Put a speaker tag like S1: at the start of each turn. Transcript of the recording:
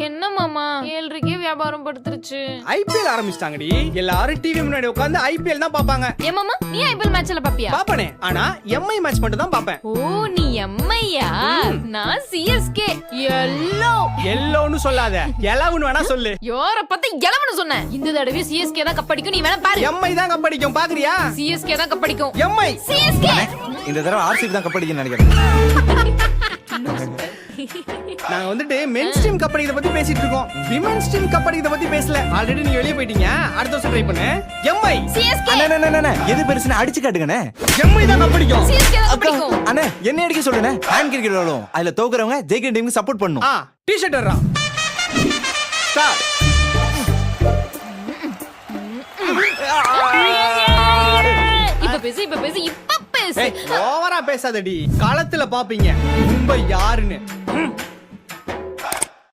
S1: என்ன மாமா 7:30 வியாபாரம் படுத்துருச்சு.
S2: ஐபிஎல் ஆரம்பிச்சிட்டாங்கடி. எல்லாரும் டிவி முன்னாடி உட்கார்ந்து ஐபிஎல் தான் பாப்பாங்க.
S1: ஏன் மாமா நீ ஐபிஎல் மேட்ச்ல பாப்பியா?
S2: பாப்பனே, ஆனா எம்ஐ மேட்ச் மட்டும் தான் பாப்பேன்.
S1: ஓ நீ எம்ஐயா? நான் சிஎஸ்கே.
S2: எல்லோன்னு சொல்லாத, எலவுன்னு வேணா சொல்லு.
S1: யார பத்தி எலவுன்னு சொன்னேன்? இந்த தடவை சிஎஸ்கே தான் கப்படிக்கும். நீ வேணா பாரு.
S2: எம்ஐ தான் கப்படிக்கும், பாக்குறியா?
S1: சிஎஸ்கே தான் கப்படிக்கும்.
S2: எம்ஐ
S1: சிஎஸ்கே
S3: இந்த தடவை ஆர்சிபி தான் கப்படிக்குன்னு நினைக்கிறேன்.
S2: நாங்க வந்துட்டு மென்ஸ் டீம் கப்படிக்கிறத பத்தி பேசிட்டு இருக்கோம். விமென்ஸ் டீம் கப்படிக்கிறத பத்தி பேசல. ஆல்ரெடி நீ வெளிய போயிட்டீங்க. அடுத்த வருஷம் ட்ரை பண்ணு. எம்ஐ
S1: சிஎஸ்கே
S3: அண்ணே எது பெருசுன்னு அடிச்சு காட்டுங்கண்ணே.
S2: எம்ஐ தான் கப்படிக்கும்.
S1: சிஎஸ்கே தான் கப்படிக்கும்.
S3: அண்ணே என்ன அடிக்க சொல்லுண்ணே. ஹேண்ட் கிரிக்கெட் விளையாடுவோம். அதுல தோக்குறவங்க ஜெயிக்கிற டீமுக்கு சப்போர்ட் பண்ணும்.
S2: டி-ஷர்ட் வர்றா. ஸ்டார்ட்.
S1: இப்ப பேசு இப்ப பேசு.
S2: ஓவரா பேசாதடி. களத்துல பாப்பீங்க மும்பை யாருன்னு.